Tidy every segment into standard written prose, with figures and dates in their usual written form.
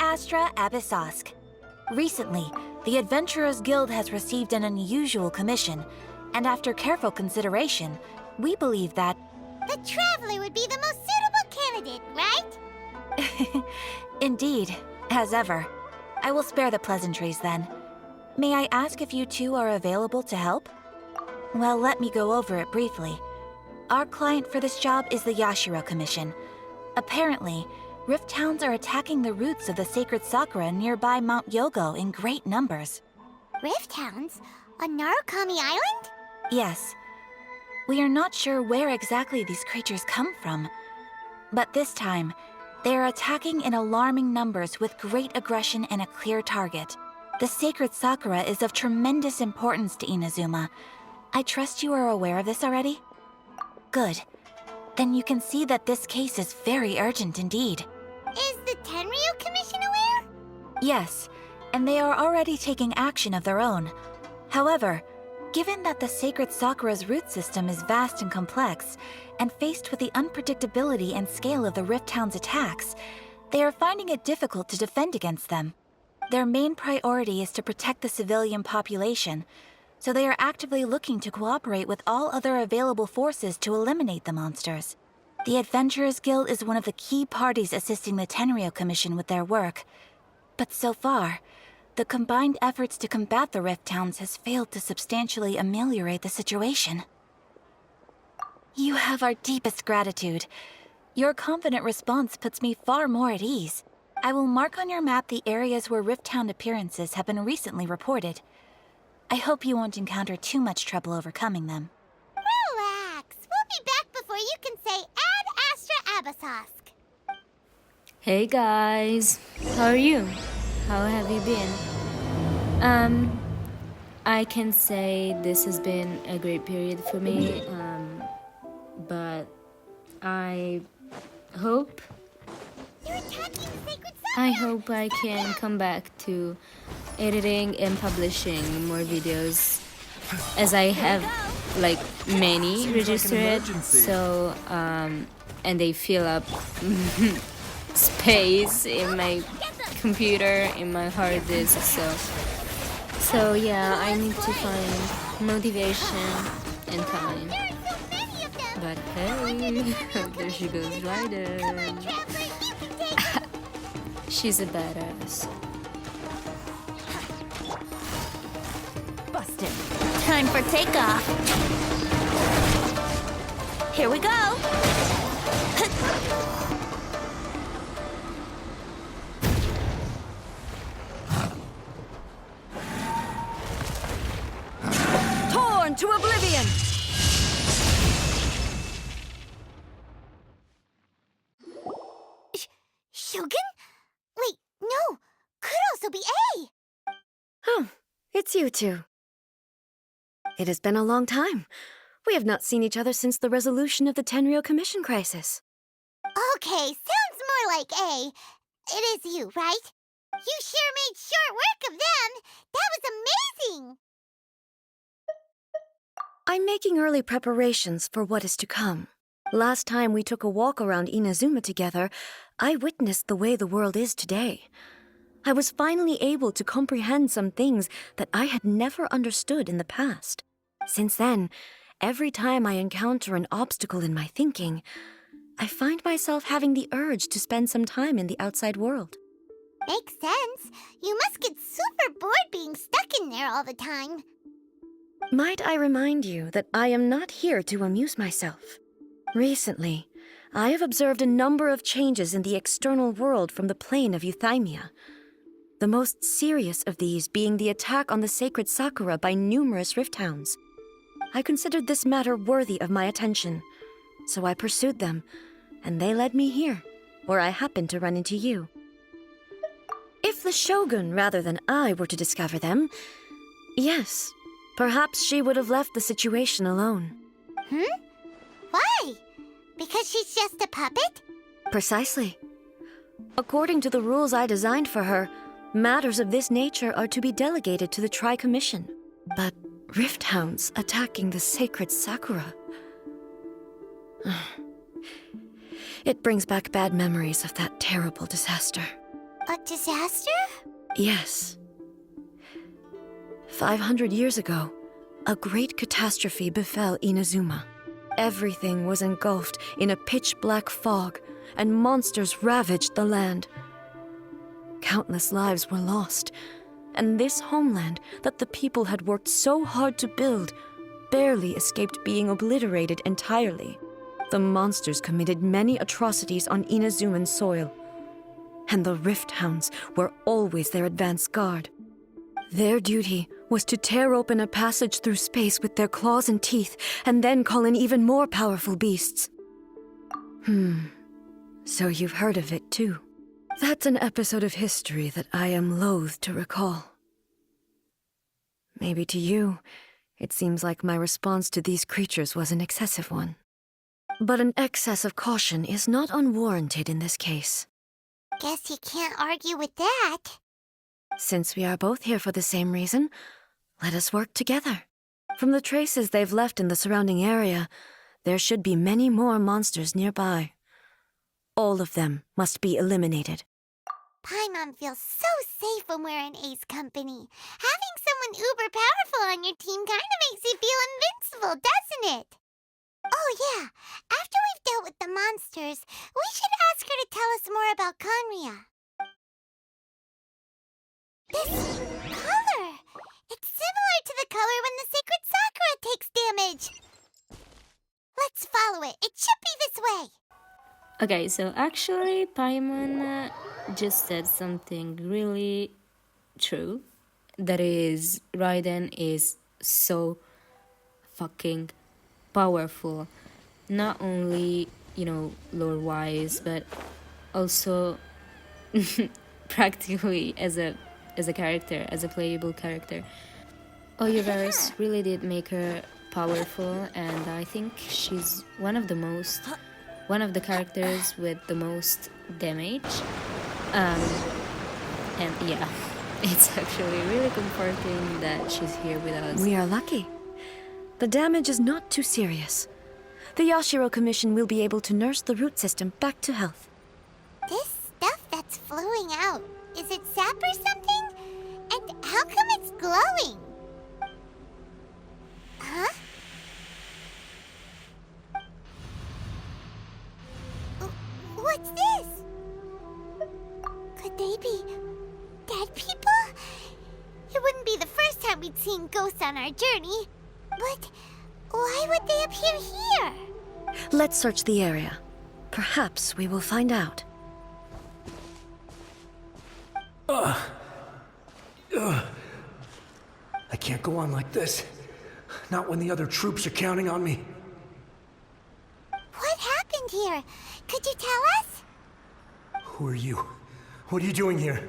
Astra Abyssosk. Recently, the Adventurers Guild has received an unusual commission, and after careful consideration, we believe that... The Traveler would be the most suitable candidate, right? Indeed, as ever. I will spare the pleasantries then. May I ask if you two are available to help? Well, let me go over it briefly. Our client for this job is the Yashiro Commission. Apparently, Rift Hounds are attacking the roots of the sacred sakura nearby Mount Yogo in great numbers. Rift Hounds? On Narukami Island? Yes. We are not sure where exactly these creatures come from. But this time, they are attacking in alarming numbers with great aggression and a clear target. The sacred sakura is of tremendous importance to Inazuma. I trust you are aware of this already? Good. Then you can see that this case is very urgent indeed. Is the Tenryu Commission aware? Yes, and they are already taking action of their own. However, given that the sacred sakura's root system is vast and complex, and faced with the unpredictability and scale of the Rift Hound's attacks, they are finding it difficult to defend against them. Their main priority is to protect the civilian population, so they are actively looking to cooperate with all other available forces to eliminate the monsters. The Adventurers Guild is one of the key parties assisting the Tenryu Commission with their work. But so far, the combined efforts to combat the Rift Hounds has failed to substantially ameliorate the situation. You have our deepest gratitude. Your confident response puts me far more at ease. I will mark on your map the areas where Rift Hound appearances have been recently reported. I hope you won't encounter too much trouble overcoming them. Relax. We'll be back before you can say Ad Astra Abyssosk. Hey guys, how are you? How have you been? I can say this has been a great period for me, but I hope You're attacking the sacred I sakura! hope I can come back to editing and publishing more videos, as I have like many registered, so and they fill up space in my computer, in my hard disk, so yeah, I need to find motivation and time. But hey, there she goes, Ryder. She's a badass. Busted. Time for takeoff. Here we go. Torn to oblivion. Shogun? Wait, no. Could also be A. Oh, it's you two. It has been a long time. We have not seen each other since the resolution of the Tenryu Commission crisis. Okay, sounds more like A. It is you, right? You sure made short work of them. That was amazing. I'm making early preparations for what is to come. Last time we took a walk around Inazuma together, I witnessed the way the world is today. I was finally able to comprehend some things that I had never understood in the past. Since then, every time I encounter an obstacle in my thinking, I find myself having the urge to spend some time in the outside world. Makes sense. You must get super bored being stuck in there all the time. Might I remind you that I am not here to amuse myself. Recently, I have observed a number of changes in the external world from the plane of Euthymia. The most serious of these being the attack on the sacred sakura by numerous Rift Hounds. I considered this matter worthy of my attention, so I pursued them, and they led me here, where I happened to run into you. If the Shogun rather than I were to discover them, yes, perhaps she would have left the situation alone. Why? Because she's just a puppet? Precisely. According to the rules I designed for her, matters of this nature are to be delegated to the Tri-Commission. But Rift Hounds attacking the sacred sakura... It brings back bad memories of that terrible disaster. A disaster? Yes. 500 years ago, a great catastrophe befell Inazuma. Everything was engulfed in a pitch-black fog, and monsters ravaged the land. Countless lives were lost, and this homeland that the people had worked so hard to build barely escaped being obliterated entirely. The monsters committed many atrocities on Inazuman soil, and the Rift Hounds were always their advance guard. Their duty was to tear open a passage through space with their claws and teeth, and then call in even more powerful beasts. So you've heard of it too. That's an episode of history that I am loath to recall. Maybe to you, it seems like my response to these creatures was an excessive one. But an excess of caution is not unwarranted in this case. Guess you can't argue with that. Since we are both here for the same reason, let us work together. From the traces they've left in the surrounding area, there should be many more monsters nearby. All of them must be eliminated. Paimon feels so safe when we're in A's company. Having someone uber powerful on your team kind of makes you feel invincible, doesn't it? Oh yeah, after we've dealt with the monsters, we should ask her to tell us more about Conria. This color! It's similar to the color when the sacred Sakura takes damage. Let's follow it. It should be this way. Okay, so actually, Paimon just said something really true. That is, Raiden is so fucking powerful. Not only, lore-wise, but also practically as a character, as a playable character. Oyuverse really did make her powerful, and I think she's one of the characters with the most damage. And yeah, it's actually really comforting that she's here with us. We are lucky. The damage is not too serious. The Yashiro Commission will be able to nurse the root system back to health. This stuff that's flowing out, is it sap or something? And how come it's glowing? Huh? What's this? Could they be dead people? It wouldn't be the first time we'd seen ghosts on our journey. But why would they appear here? Let's search the area. Perhaps we will find out. I can't go on like this. Not when the other troops are counting on me. What happened here? Could you tell us? Who are you? What are you doing here?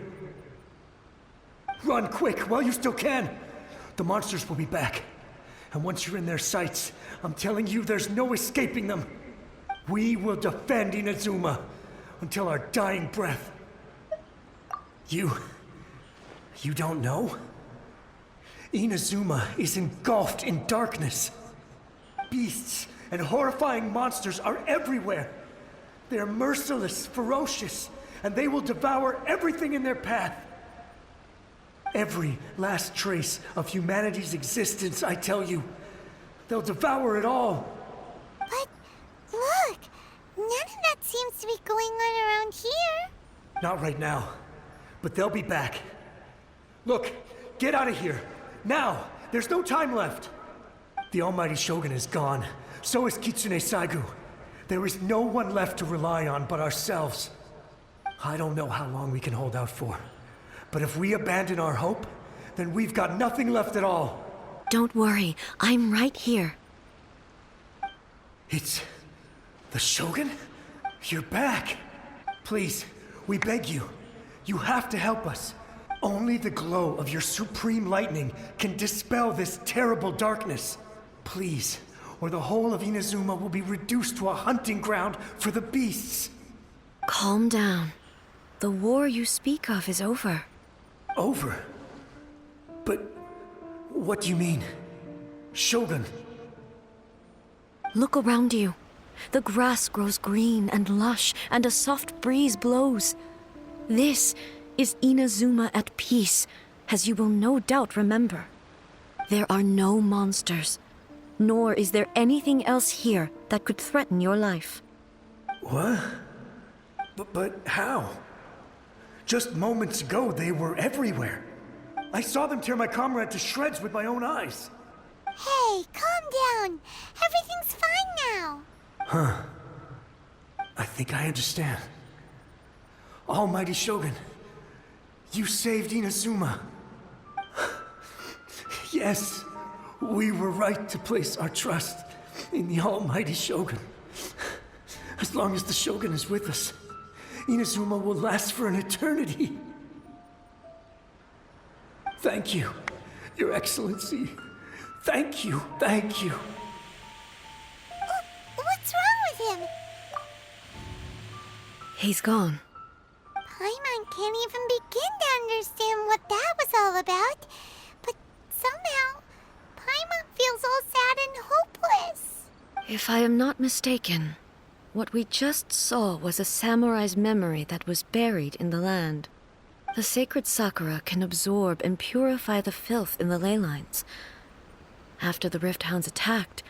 Run quick while you still can. The monsters will be back. And once you're in their sights, I'm telling you there's no escaping them. We will defend Inazuma until our dying breath. You don't know? Inazuma is engulfed in darkness. Beasts and horrifying monsters are everywhere. They're merciless, ferocious, and they will devour everything in their path. Every last trace of humanity's existence, I tell you. They'll devour it all. But look, none of that seems to be going on around here. Not right now, but they'll be back. Look, get out of here. Now! There's no time left! The almighty Shogun is gone. So is Kitsune Saigu. There is no one left to rely on but ourselves. I don't know how long we can hold out for. But if we abandon our hope, then we've got nothing left at all. Don't worry, I'm right here. It's... the Shogun? You're back! Please, we beg you. You have to help us. Only the glow of your supreme lightning can dispel this terrible darkness. Please, or the whole of Inazuma will be reduced to a hunting ground for the beasts. Calm down. The war you speak of is over. Over? But what do you mean? Shogun? Look around you. The grass grows green and lush, and a soft breeze blows. This is Inazuma at peace, as you will no doubt remember. There are no monsters, nor is there anything else here that could threaten your life. What? But how? Just moments ago, they were everywhere. I saw them tear my comrade to shreds with my own eyes. Hey, calm down. Everything's fine now. Huh. I think I understand. Almighty Shogun, you saved Inazuma. Yes, we were right to place our trust in the Almighty Shogun. As long as the Shogun is with us, Inazuma will last for an eternity. Thank you, Your Excellency. Thank you, thank you. What's wrong with him? He's gone. Paimon can't even begin to understand what that was all about. But somehow, Paimon feels all sad and hopeless. If I am not mistaken, what we just saw was a samurai's memory that was buried in the land. The sacred sakura can absorb and purify the filth in the ley lines. After the Rift Hounds attacked,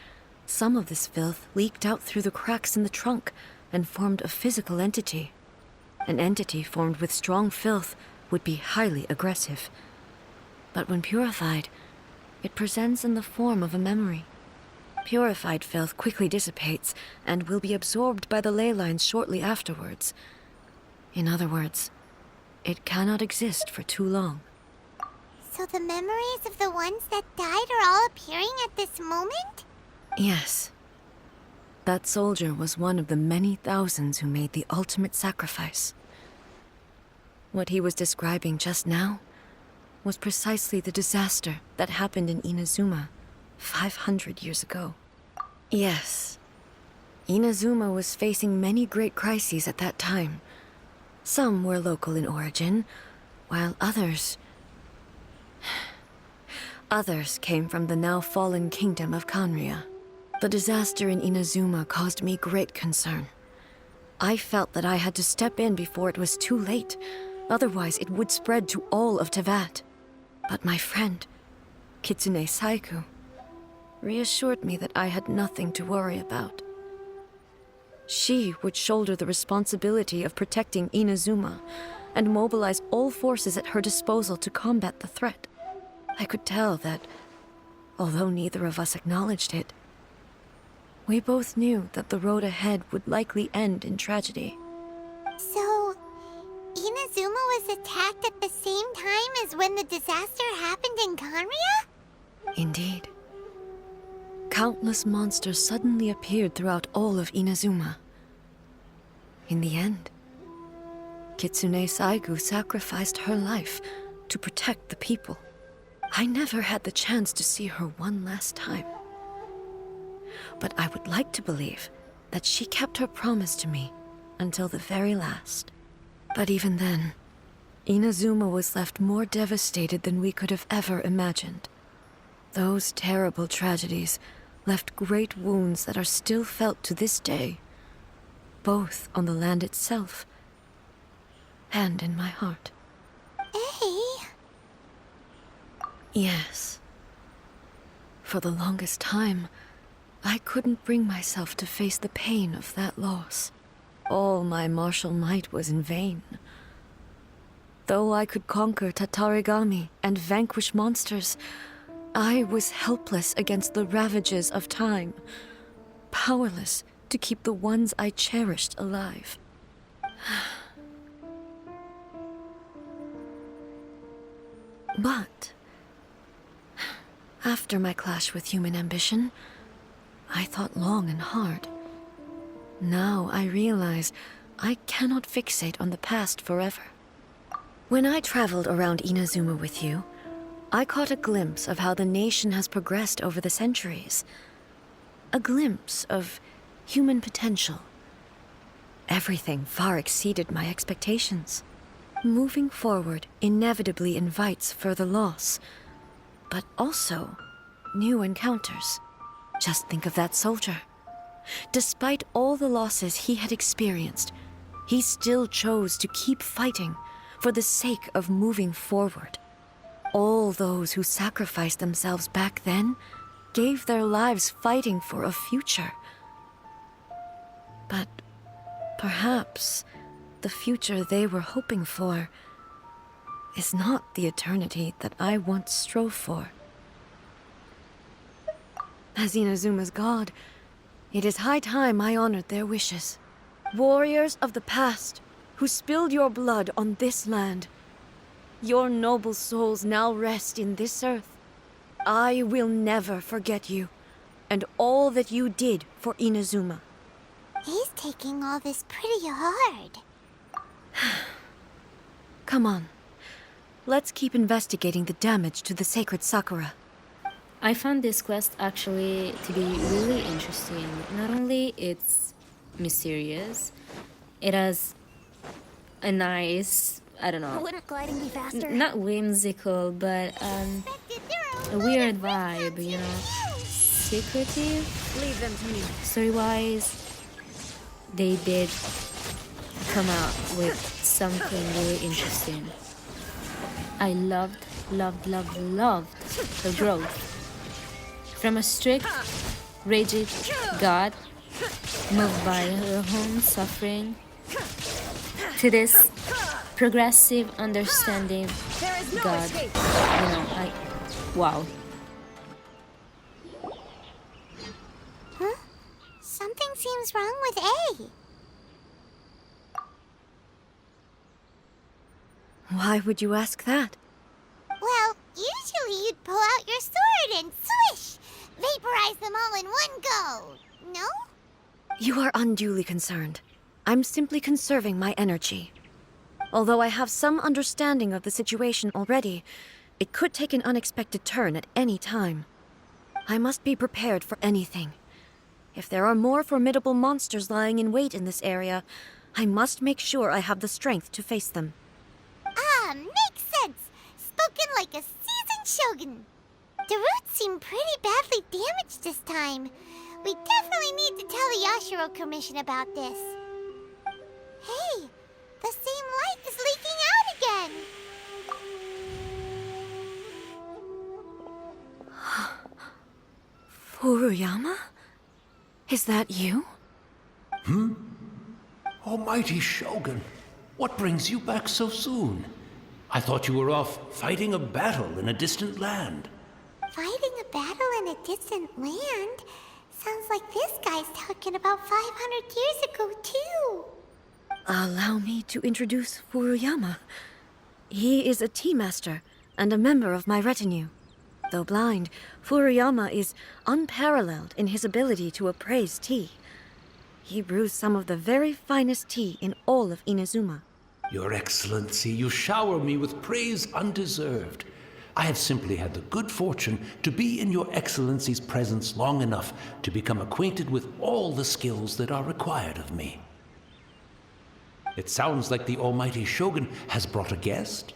some of this filth leaked out through the cracks in the trunk and formed a physical entity. An entity formed with strong filth would be highly aggressive. But when purified, it presents in the form of a memory. Purified filth quickly dissipates and will be absorbed by the ley lines shortly afterwards. In other words, it cannot exist for too long. So the memories of the ones that died are all appearing at this moment? Yes. That soldier was one of the many thousands who made the ultimate sacrifice. What he was describing just now was precisely the disaster that happened in Inazuma 500 years ago. Yes. Inazuma was facing many great crises at that time. Some were local in origin, while others came from the now fallen kingdom of Kanria. The disaster in Inazuma caused me great concern. I felt that I had to step in before it was too late, otherwise it would spread to all of Teyvat. But my friend, Kitsune Saiku, reassured me that I had nothing to worry about. She would shoulder the responsibility of protecting Inazuma and mobilize all forces at her disposal to combat the threat. I could tell that, although neither of us acknowledged it, we both knew that the road ahead would likely end in tragedy. So, Inazuma was attacked at the same time as when the disaster happened in Kanria? Indeed. Countless monsters suddenly appeared throughout all of Inazuma. In the end, Kitsune Saigu sacrificed her life to protect the people. I never had the chance to see her one last time. But I would like to believe that she kept her promise to me until the very last. But even then, Inazuma was left more devastated than we could have ever imagined. Those terrible tragedies left great wounds that are still felt to this day, both on the land itself and in my heart. Hey? Yes. For the longest time, I couldn't bring myself to face the pain of that loss. All my martial might was in vain. Though I could conquer Tatarigami and vanquish monsters, I was helpless against the ravages of time, powerless to keep the ones I cherished alive. But after my clash with human ambition, I thought long and hard. Now I realize I cannot fixate on the past forever. When I traveled around Inazuma with you, I caught a glimpse of how the nation has progressed over the centuries. A glimpse of human potential. Everything far exceeded my expectations. Moving forward inevitably invites further loss, but also new encounters. Just think of that soldier. Despite all the losses he had experienced, he still chose to keep fighting, for the sake of moving forward. All those who sacrificed themselves back then gave their lives fighting for a future. But perhaps the future they were hoping for is not the eternity that I once strove for. As Inazuma's god, it is high time I honored their wishes. Warriors of the past, who spilled your blood on this land, your noble souls now rest in this earth. I will never forget you, and all that you did for Inazuma. He's taking all this pretty hard. Come on. Let's keep investigating the damage to the sacred Sakura. I found this quest actually to be really interesting. Not only it's mysterious, it has a nice, I don't know, Wouldn't gliding be faster? not whimsical, but a weird vibe, you know, secretive. Leave them to me. Story-wise, they did come out with something really interesting. I loved her growth. From a strict, rigid god, moved by her own suffering, to this progressive, understanding god. You know, wow. Huh? Something seems wrong with A. Why would you ask that? Well, usually you'd pull out your sword and swish! Vaporize them all in one go! No? You are unduly concerned. I'm simply conserving my energy. Although I have some understanding of the situation already, it could take an unexpected turn at any time. I must be prepared for anything. If there are more formidable monsters lying in wait in this area, I must make sure I have the strength to face them. Ah, makes sense! Spoken like a seasoned shogun. The roots seem pretty badly damaged this time. We definitely need to tell the Yashiro Commission about this. Hey, the same light is leaking out again! Furuyama? Is that you? Almighty Shogun, what brings you back so soon? I thought you were off fighting a battle in a distant land. Fighting a battle in a distant land? Sounds like this guy's talking about 500 years ago, too. Allow me to introduce Furuyama. He is a tea master and a member of my retinue. Though blind, Furuyama is unparalleled in his ability to appraise tea. He brews some of the very finest tea in all of Inazuma. Your Excellency, you shower me with praise undeserved. I have simply had the good fortune to be in Your Excellency's presence long enough to become acquainted with all the skills that are required of me. It sounds like the Almighty Shogun has brought a guest.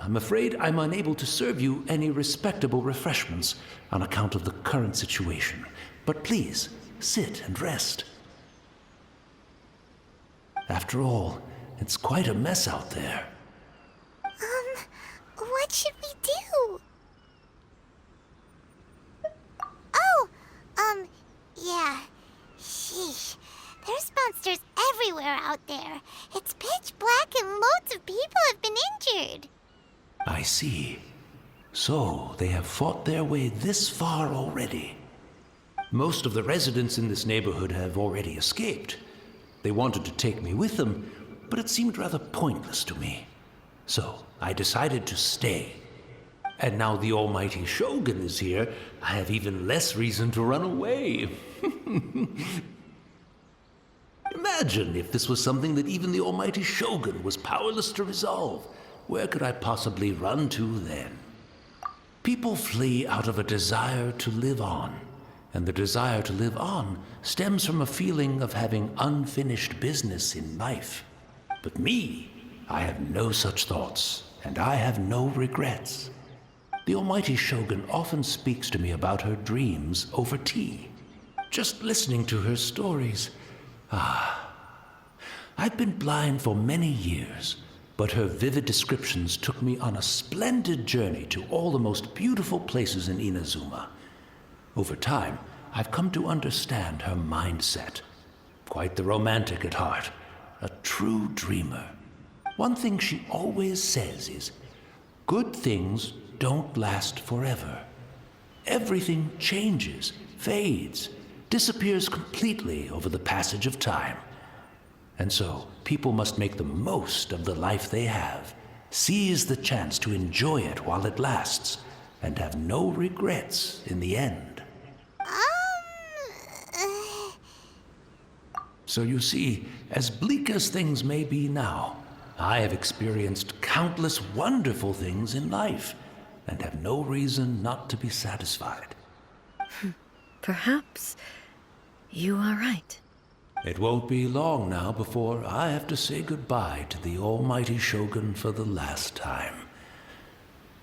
I'm afraid I'm unable to serve you any respectable refreshments on account of the current situation. But please, sit and rest. After all, it's quite a mess out there. What should we do? Oh, yeah. Sheesh. There's monsters everywhere out there. It's pitch black and loads of people have been injured. I see. So, they have fought their way this far already. Most of the residents in this neighborhood have already escaped. They wanted to take me with them, but it seemed rather pointless to me. So, I decided to stay. And now the Almighty Shogun is here, I have even less reason to run away. Imagine if this was something that even the Almighty Shogun was powerless to resolve. Where could I possibly run to then? People flee out of a desire to live on, and the desire to live on stems from a feeling of having unfinished business in life. But me, I have no such thoughts, and I have no regrets. The Almighty Shogun often speaks to me about her dreams over tea. Just listening to her stories, I I've been blind for many years, but her vivid descriptions took me on a splendid journey to all the most beautiful places in Inazuma. Over time, I've come to understand her mindset. Quite the romantic at heart, a true dreamer. One thing she always says is, good things don't last forever. Everything changes, fades, disappears completely over the passage of time. And so, people must make the most of the life they have, seize the chance to enjoy it while it lasts, and have no regrets in the end. So you see, as bleak as things may be now, I have experienced countless wonderful things in life, and have no reason not to be satisfied. Perhaps you are right. It won't be long now before I have to say goodbye to the almighty Shogun for the last time.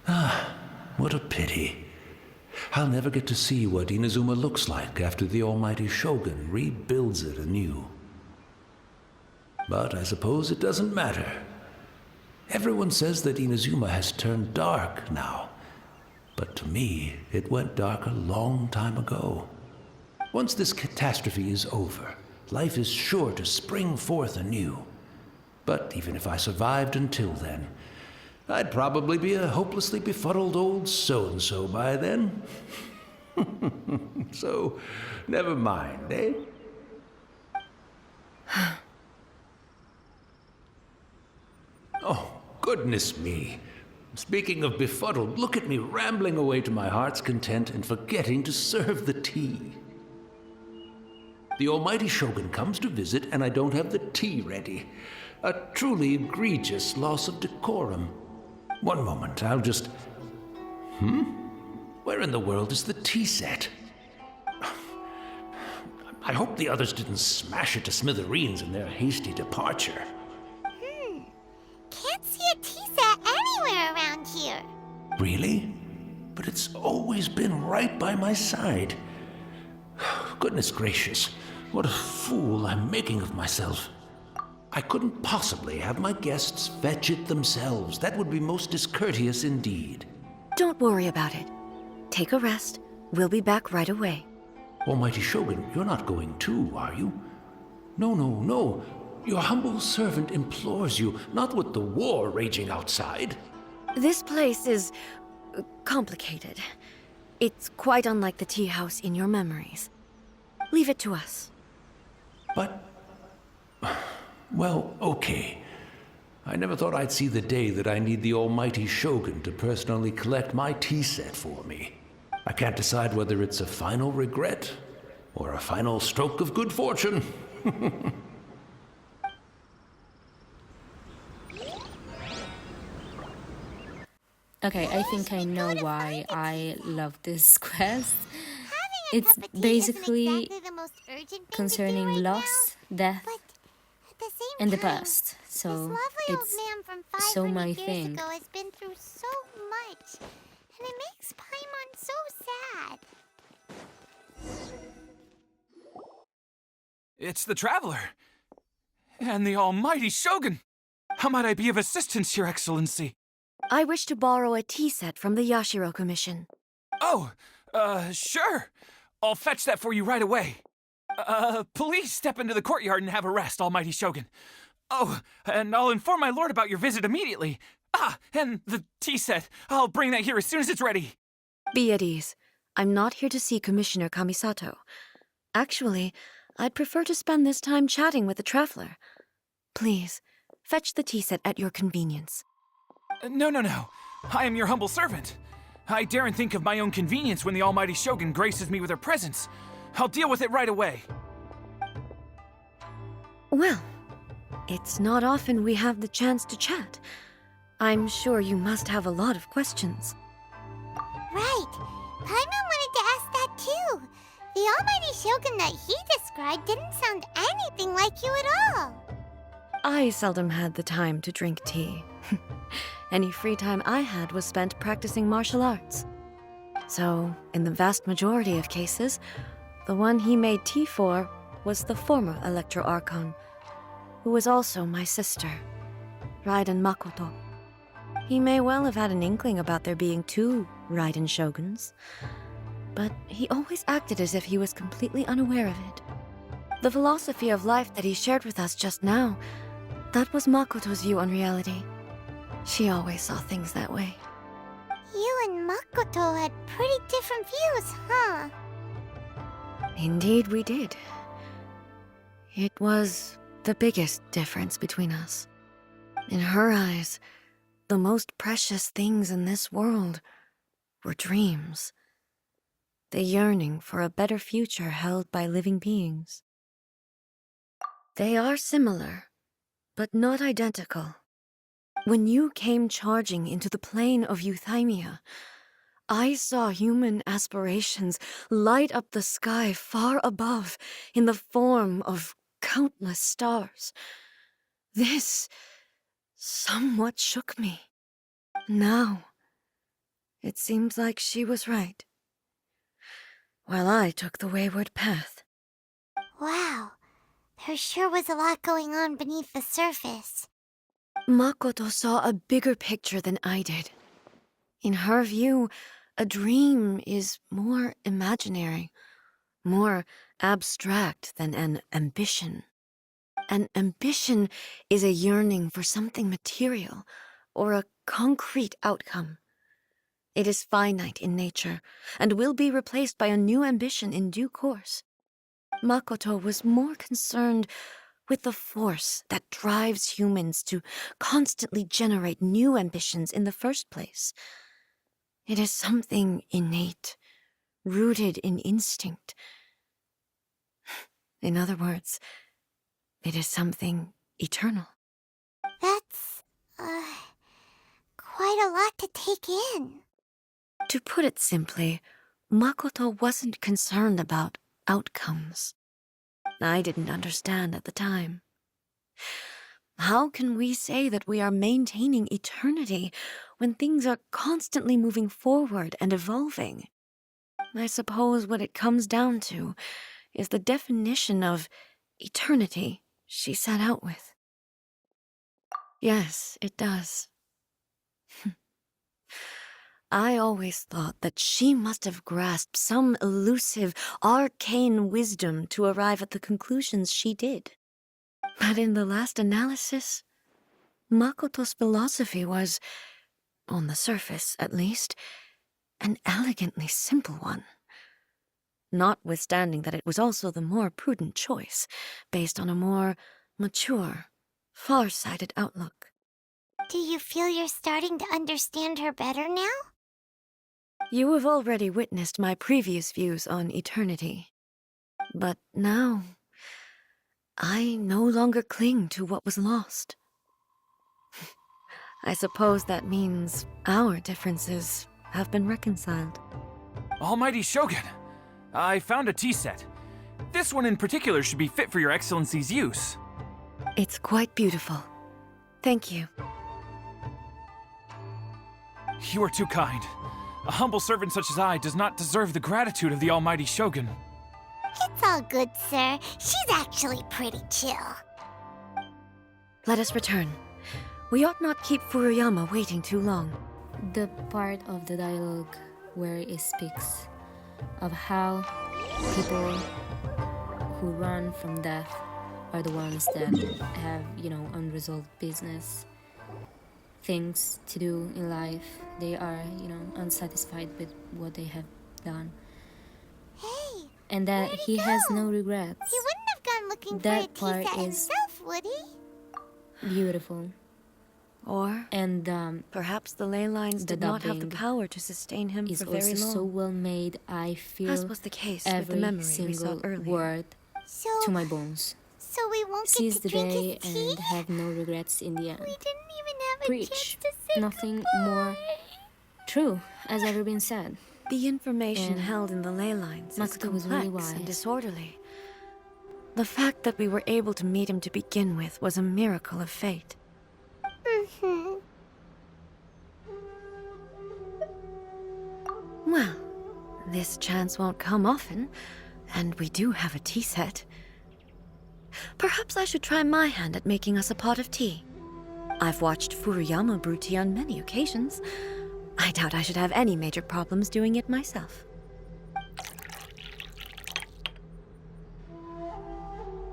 Ah, what a pity. I'll never get to see what Inazuma looks like after the almighty Shogun rebuilds it anew. But I suppose it doesn't matter. Everyone says that Inazuma has turned dark now. But to me, it went dark a long time ago. Once this catastrophe is over, life is sure to spring forth anew. But even if I survived until then, I'd probably be a hopelessly befuddled old so-and-so by then. So, never mind, eh? Oh, goodness me. Speaking of befuddled, look at me rambling away to my heart's content and forgetting to serve the tea. The almighty Shogun comes to visit and I don't have the tea ready. A truly egregious loss of decorum. One moment, I'll just... Where in the world is the tea set? I hope the others didn't smash it to smithereens in their hasty departure. Can't see a tea set anywhere around here. Really? But it's always been right by my side. Goodness gracious, what a fool I'm making of myself. I couldn't possibly have my guests fetch it themselves. That would be most discourteous indeed. Don't worry about it. Take a rest. We'll be back right away. Almighty Shogun, you're not going too, are you? No. Your humble servant implores you, not with the war raging outside. This place is complicated. It's quite unlike the tea house in your memories. Leave it to us. But... well, okay. I never thought I'd see the day that I need the almighty Shogun to personally collect my tea set for me. I can't decide whether it's a final regret or a final stroke of good fortune. Okay, I think I know why I love this quest. Having a It's cup of tea basically isn't exactly the most urgent thing concerning to do right now, death, but at the same and the time, past. this So lovely old it's man from so 500 my years thing. ago has been through so much, and it makes Paimon so sad. It's the Traveler. And the almighty Shogun. How might I be of assistance, Your Excellency? I wish to borrow a tea set from the Yashiro Commission. Oh, sure. I'll fetch that for you right away. Please step into the courtyard and have a rest, almighty Shogun. Oh, and I'll inform my lord about your visit immediately. Ah, and the tea set. I'll bring that here as soon as it's ready. Be at ease. I'm not here to see Commissioner Kamisato. Actually, I'd prefer to spend this time chatting with the Traveler. Please, fetch the tea set at your convenience. No. I am your humble servant. I daren't think of my own convenience when the almighty Shogun graces me with her presence. I'll deal with it right away. Well, it's not often we have the chance to chat. I'm sure you must have a lot of questions. Right. Paimon wanted to ask that too. The almighty Shogun that he described didn't sound anything like you at all. I seldom had the time to drink tea. Any free time I had was spent practicing martial arts. So, in the vast majority of cases, the one he made tea for was the former Electro Archon. who was also my sister, Raiden Makoto. He may well have had an inkling about there being two Raiden shoguns, but he always acted as if he was completely unaware of it. The philosophy of life that he shared with us just now, that was Makoto's view on reality. She always saw things that way. You and Makoto had pretty different views, huh? Indeed we did. It was the biggest difference between us. In her eyes, the most precious things in this world were dreams. The yearning for a better future held by living beings. They are similar, but not identical. When you came charging into the plane of Euthymia, I saw human aspirations light up the sky far above in the form of countless stars. This somewhat shook me. Now, it seems like she was right, while I took the wayward path. Wow, there sure was a lot going on beneath the surface. Makoto saw a bigger picture than I did. In her view, a dream is more imaginary, more abstract than an ambition. An ambition is a yearning for something material or a concrete outcome. It is finite in nature and will be replaced by a new ambition in due course. Makoto was more concerned with the force that drives humans to constantly generate new ambitions in the first place. It is something innate, rooted in instinct. In other words, it is something eternal. That's, quite a lot to take in. To put it simply, Makoto wasn't concerned about outcomes. I didn't understand at the time. How can we say that we are maintaining eternity when things are constantly moving forward and evolving? I suppose what it comes down to is the definition of eternity she set out with. Yes, it does. I always thought that she must have grasped some elusive, arcane wisdom to arrive at the conclusions she did. But in the last analysis, Makoto's philosophy was, on the surface at least, an elegantly simple one. Notwithstanding that it was also the more prudent choice, based on a more mature, far-sighted outlook. Do you feel you're starting to understand her better now? You have already witnessed my previous views on eternity. But now, I no longer cling to what was lost. I suppose that means our differences have been reconciled. Almighty Shogun, I found a tea set. This one in particular should be fit for your Excellency's use. It's quite beautiful. Thank you. You are too kind. A humble servant such as I does not deserve the gratitude of the Almighty Shogun. It's all good, sir. She's actually pretty chill. Let us return. We ought not keep Furuyama waiting too long. The part of the dialogue where it speaks of how people who run from death are the ones that have, unresolved business, things to do in life. They are, unsatisfied with what they have done. Hey, and that where'd he go? has no regrets. He wouldn't have gone looking That for a tea part set is himself, would he? beautiful. Or And perhaps the ley lines the did not have the dubbing power to sustain him is for very also long. so well made. I feel As was the case with the every memory we saw single earlier. word So, to my bones. so we won't Seize get the to drink day his tea? and have no regrets in the end. We didn't even have a Preach. chance to say Nothing goodbye. more true has ever been said. The information And held in the ley lines is Makoto was complex really and wise. disorderly. The fact that we were able to meet him to begin with was a miracle of fate. Mm-hmm. Well, this chance won't come often, and we do have a tea set. Perhaps I should try my hand at making us a pot of tea. I've watched Furuyama brew tea on many occasions. I doubt I should have any major problems doing it myself.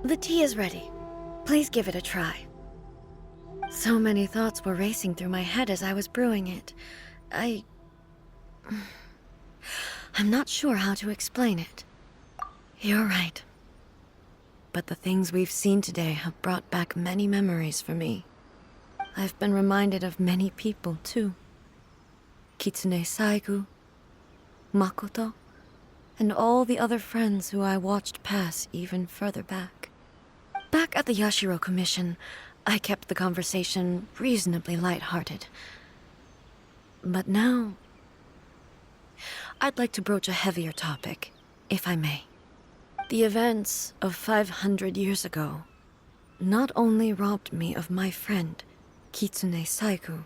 The tea is ready. Please give it a try. So many thoughts were racing through my head as I was brewing it. I'm not sure how to explain it. You're right. But the things we've seen today have brought back many memories for me. I've been reminded of many people, too. Kitsune Saigu, Makoto, and all the other friends who I watched pass even further back. Back at the Yashiro Commission, I kept the conversation reasonably lighthearted. But now, I'd like to broach a heavier topic, if I may. The events of 500 years ago not only robbed me of my friend, Kitsune Saigu,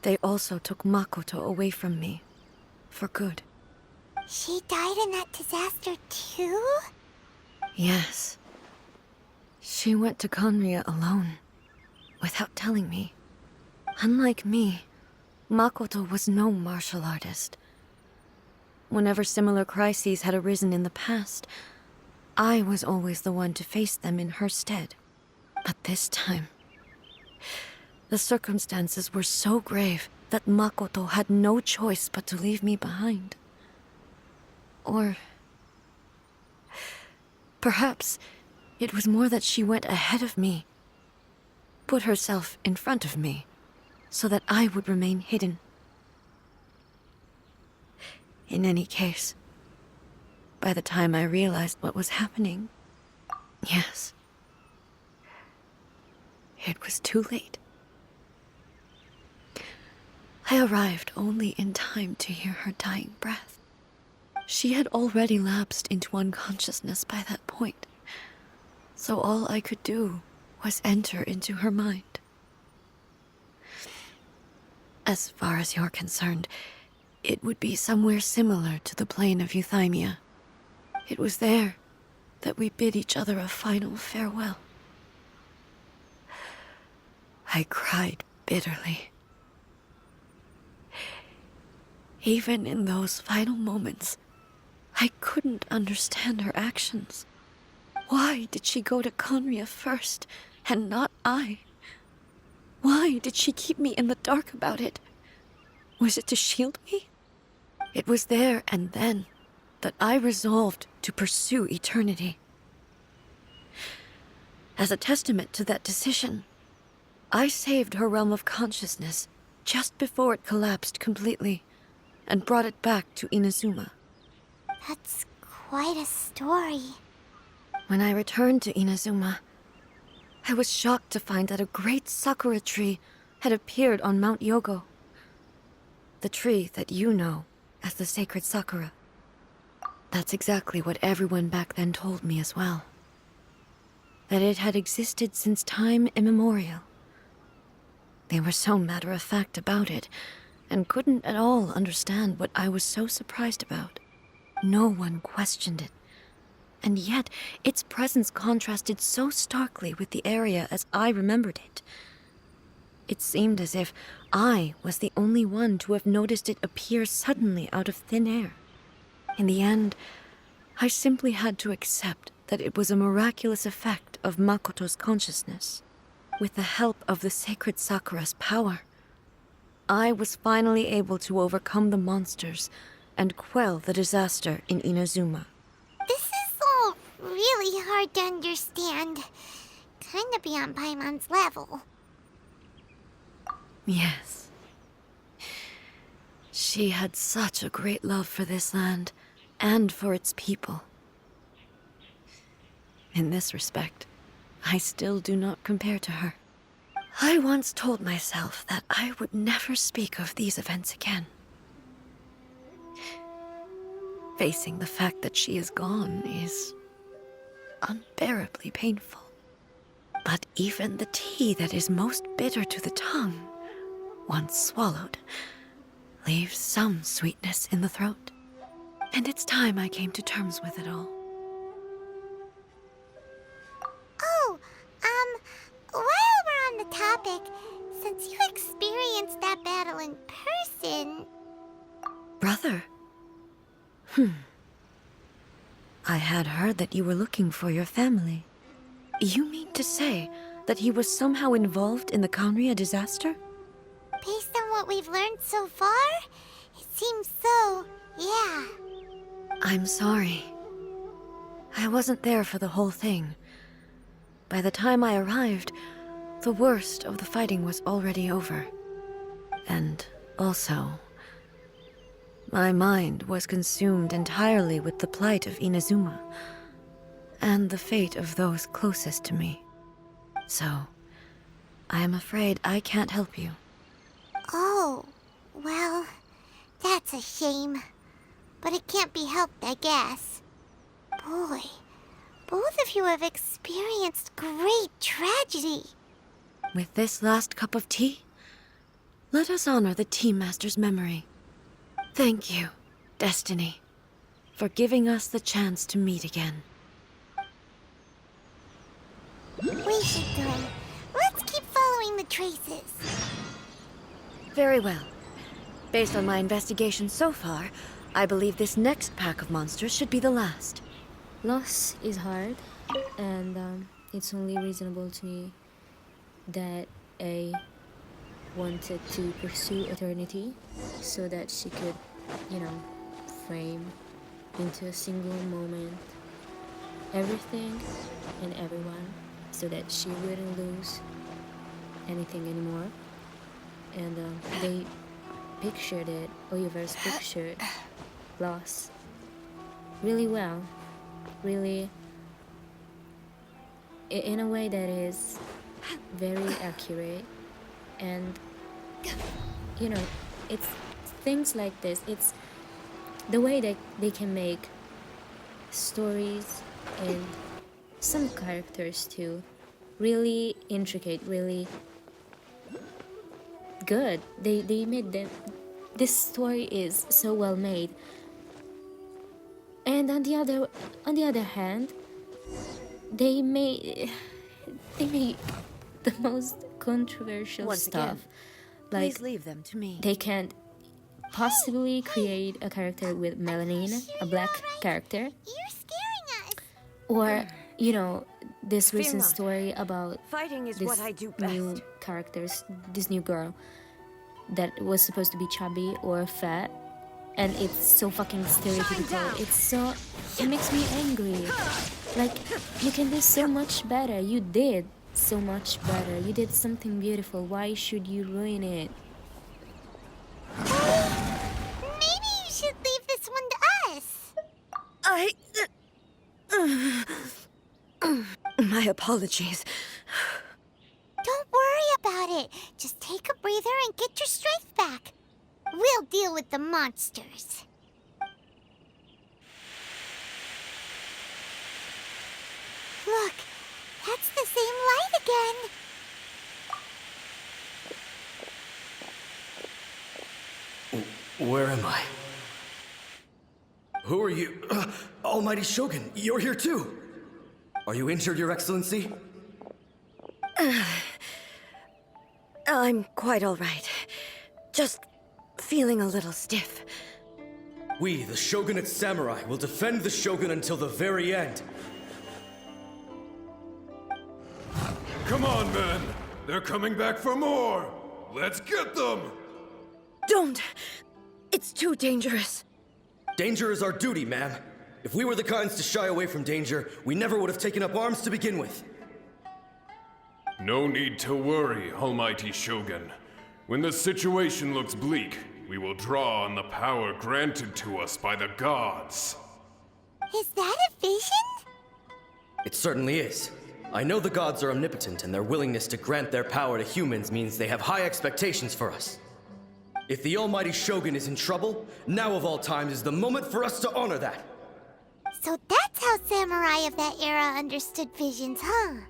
they also took Makoto away from me, for good. She died in that disaster too? Yes. She went to Conria alone, without telling me. Unlike me, Makoto was no martial artist. Whenever similar crises had arisen in the past, I was always the one to face them in her stead. But this time, the circumstances were so grave that Makoto had no choice but to leave me behind. Or perhaps it was more that she went ahead of me, put herself in front of me, so that I would remain hidden. In any case, by the time I realized what was happening, yes, it was too late. I arrived only in time to hear her dying breath. She had already lapsed into unconsciousness by that point, so all I could do was enter into her mind. As far as you're concerned, it would be somewhere similar to the plane of Euthymia. It was there that we bid each other a final farewell. I cried bitterly. Even in those final moments, I couldn't understand her actions. Why did she go to Conria first, and not I? Why did she keep me in the dark about it? Was it to shield me? It was there and then that I resolved to pursue eternity. As a testament to that decision, I saved her realm of consciousness just before it collapsed completely, and brought it back to Inazuma. That's quite a story. When I returned to Inazuma, I was shocked to find that a great sakura tree had appeared on Mount Yogo. The tree that you know as the sacred sakura. That's exactly what everyone back then told me as well. That it had existed since time immemorial. They were so matter-of-fact about it, and couldn't at all understand what I was so surprised about. No one questioned it. And yet, its presence contrasted so starkly with the area as I remembered it. It seemed as if I was the only one to have noticed it appear suddenly out of thin air. In the end, I simply had to accept that it was a miraculous effect of Makoto's consciousness. With the help of the sacred Sakura's power, I was finally able to overcome the monsters and quell the disaster in Inazuma. This is all really hard to understand. Kinda beyond Paimon's level. Yes. She had such a great love for this land, and for its people. In this respect, I still do not compare to her. I once told myself that I would never speak of these events again. Facing the fact that she is gone is unbearably painful. But even the tea that is most bitter to the tongue, once swallowed, leaves some sweetness in the throat. And it's time I came to terms with it all. I had heard that you were looking for your family. You mean to say that he was somehow involved in the Conria disaster? Based on what we've learned so far, it seems so, yeah. I'm sorry. I wasn't there for the whole thing. By the time I arrived, the worst of the fighting was already over. And also, my mind was consumed entirely with the plight of Inazuma and the fate of those closest to me. So, I am afraid I can't help you. Oh, well, that's a shame. But it can't be helped, I guess. Boy, both of you have experienced great tragedy. With this last cup of tea, let us honor the Team Master's memory. Thank you, Destiny, for giving us the chance to meet again. We should go. Let's keep following the traces. Very well. Based on my investigation so far, I believe this next pack of monsters should be the last. Loss is hard, and it's only reasonable to me that A wanted to pursue eternity so that she could, frame into a single moment everything and everyone so that she wouldn't lose anything anymore. And they pictured it, Oyuverse pictured loss really well, really in a way that is very accurate. And it's things like this, it's the way that they can make stories and some characters too really intricate, really good. They made them, this story is so well made. And on the other hand, they made the most controversial Once stuff. again, Like, please leave them to me. they can't possibly create a character with melanin, a black character, You're scaring us. or this recent not. story about Fighting is this what I do new best. characters, this new girl that was supposed to be chubby or fat, and it's so fucking stereotypical. It makes me angry. Like, you can do so much better. You did so much better. You did something beautiful. Why should you ruin it? Maybe you should leave this one to us. My apologies. Don't worry about it. Just take a breather and get your strength back. We'll deal with the monsters. Look, that's the same light again. Where am I? Who are you? Almighty Shogun, you're here too! Are you injured, Your Excellency? I'm quite all right. Just feeling a little stiff. We, the Shogunate Samurai, will defend the Shogun until the very end. Come on, men! They're coming back for more! Let's get them! Don't! It's too dangerous. Danger is our duty, ma'am. If we were the kinds to shy away from danger, we never would have taken up arms to begin with. No need to worry, Almighty Shogun. When the situation looks bleak, we will draw on the power granted to us by the gods. Is that a vision? It certainly is. I know the gods are omnipotent, and their willingness to grant their power to humans means they have high expectations for us. If the Almighty Shogun is in trouble, now of all times is the moment for us to honor that. So that's how samurai of that era understood visions, huh?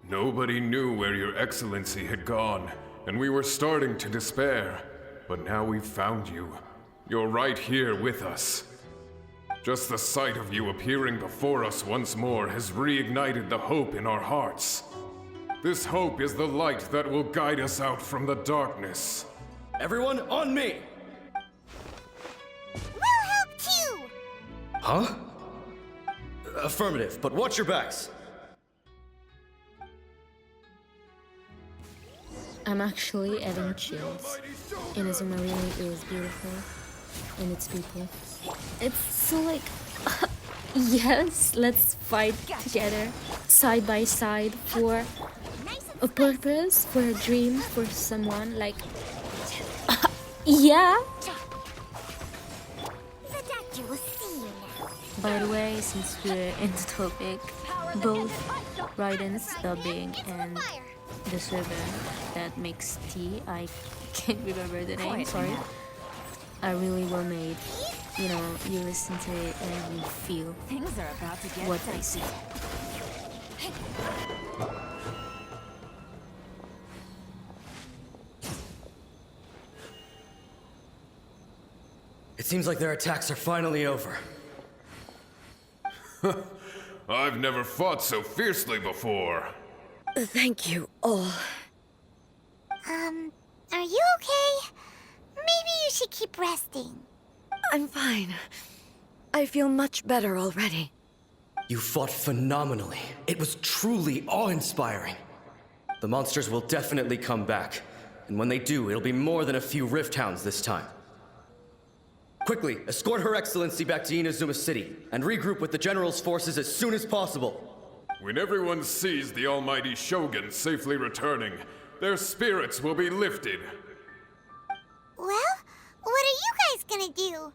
Nobody knew where Your Excellency had gone, and we were starting to despair. But now we've found you. You're right here with us. Just the sight of you appearing before us once more has reignited the hope in our hearts. This hope is the light that will guide us out from the darkness. Everyone, on me! Huh? Affirmative, but watch your backs. I'm actually having chills. Inazuma really is beautiful. And its people. It's so like... yes, let's fight together. Side by side for a purpose, for a dream, for someone. Like... yeah! By the way, since we're in the topic, both Raiden's dubbing and the server that makes tea, I can't remember the name, sorry, are really well made. You know, you listen to it and you feel Things are about to get what they say. It seems like their attacks are finally over. I've never fought so fiercely before. Thank you all. Are you okay? Maybe you should keep resting. I'm fine. I feel much better already. You fought phenomenally. It was truly awe-inspiring. The monsters will definitely come back. And when they do, it'll be more than a few Rift Hounds this time. Quickly, escort Her Excellency back to Inazuma City, and regroup with the General's forces as soon as possible. When everyone sees the almighty Shogun safely returning, their spirits will be lifted. Well, what are you guys gonna do?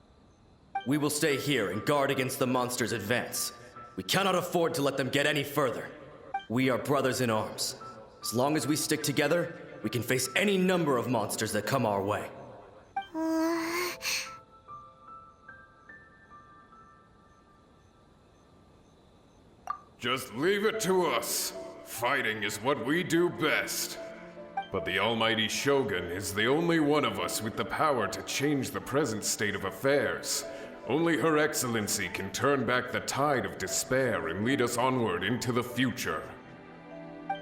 We will stay here and guard against the monsters' advance. We cannot afford to let them get any further. We are brothers in arms. As long as we stick together, we can face any number of monsters that come our way. Just leave it to us. Fighting is what we do best. But the almighty Shogun is the only one of us with the power to change the present state of affairs. Only Her Excellency can turn back the tide of despair and lead us onward into the future.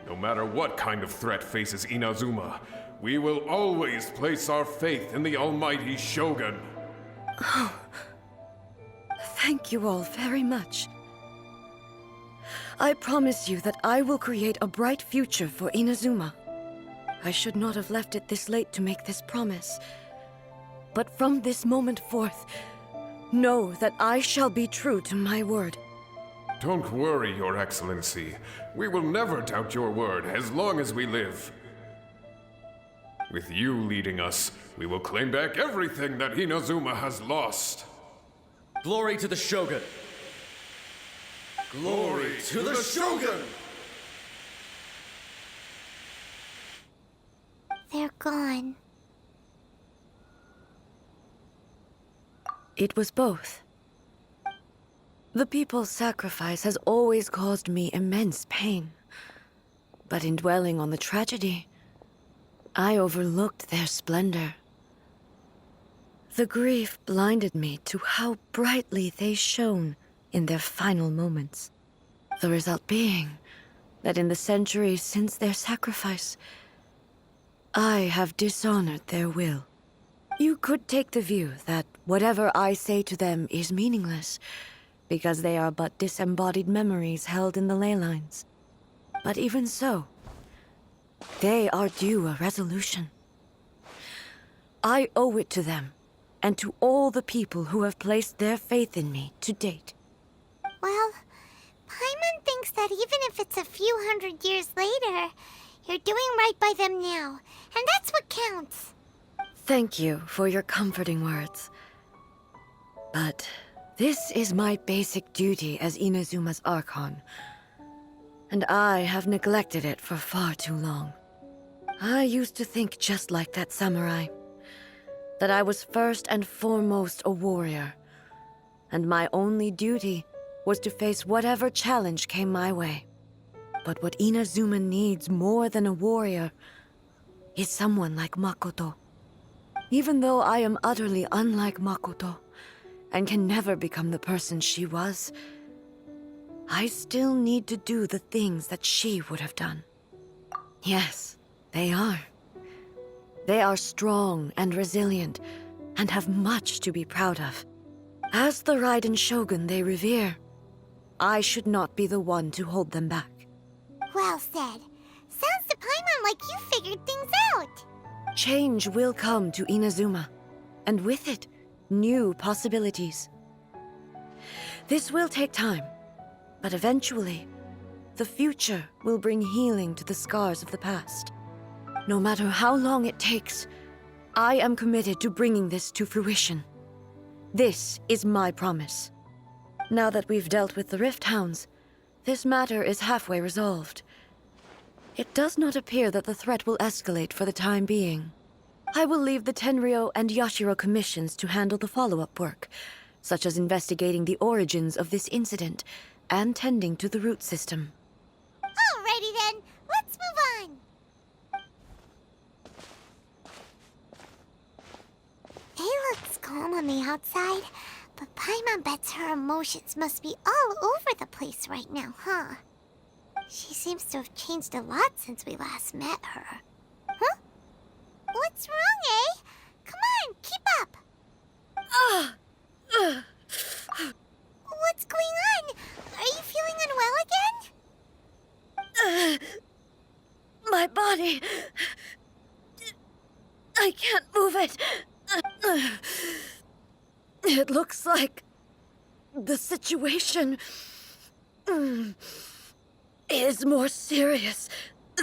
No matter what kind of threat faces Inazuma, we will always place our faith in the almighty Shogun. Oh, thank you all very much. I promise you that I will create a bright future for Inazuma. I should not have left it this late to make this promise. But from this moment forth, know that I shall be true to my word. Don't worry, Your Excellency. We will never doubt your word as long as we live. With you leading us, we will claim back everything that Inazuma has lost. Glory to the Shogun! Glory to the Shogun! They're gone. It was both. The people's sacrifice has always caused me immense pain. But in dwelling on the tragedy, I overlooked their splendor. The grief blinded me to how brightly they shone in their final moments. The result being that in the centuries since their sacrifice, I have dishonored their will. You could take the view that whatever I say to them is meaningless, because they are but disembodied memories held in the ley lines. But even so, they are due a resolution. I owe it to them, and to all the people who have placed their faith in me to date. Well, Paimon thinks that even if it's a few hundred years later, you're doing right by them now, and that's what counts. Thank you for your comforting words. But this is my basic duty as Inazuma's Archon, and I have neglected it for far too long. I used to think just like that samurai, that I was first and foremost a warrior, and my only duty was to face whatever challenge came my way. But what Inazuma needs more than a warrior is someone like Makoto. Even though I am utterly unlike Makoto, and can never become the person she was, I still need to do the things that she would have done. Yes, they are. They are strong and resilient, and have much to be proud of. As the Raiden Shogun they revere, I should not be the one to hold them back. Well said. Sounds to Paimon like you figured things out. Change will come to Inazuma, and with it, new possibilities. This will take time, but eventually, the future will bring healing to the scars of the past. No matter how long it takes, I am committed to bringing this to fruition. This is my promise. Now that we've dealt with the Rift Hounds, this matter is halfway resolved. It does not appear that the threat will escalate for the time being. I will leave the Tenryo and Yashiro commissions to handle the follow-up work, such as investigating the origins of this incident and tending to the root system. Alrighty then, let's move on. It looks calm on the outside, but Paimon bets her emotions must be all over the place right now, huh? She seems to have changed a lot since we last met her. Huh? What's wrong, eh? Come on, keep up! What's going on? Are you feeling unwell again? My body... I can't move it. It looks like the situation is more serious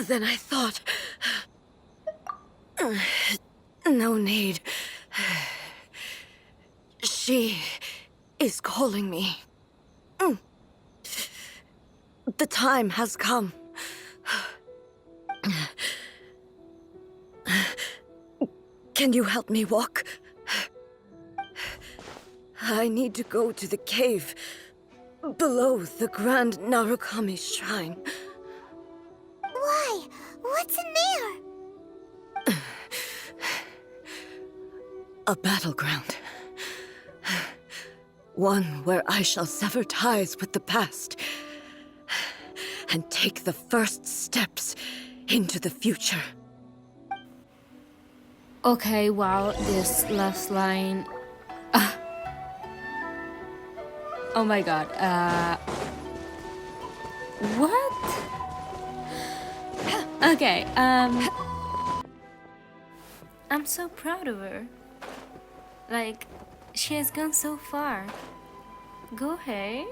than I thought. No need. She is calling me. The time has come. Can you help me walk? I need to go to the cave below the Grand Narukami Shrine. Why? What's in there? A battleground. One where I shall sever ties with the past and take the first steps into the future. Okay, wow, this last line. Oh my god. What? Okay, I'm so proud of her. Like, she has gone so far. Go, hey.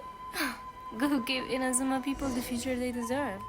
Go give Inazuma people the future they deserve.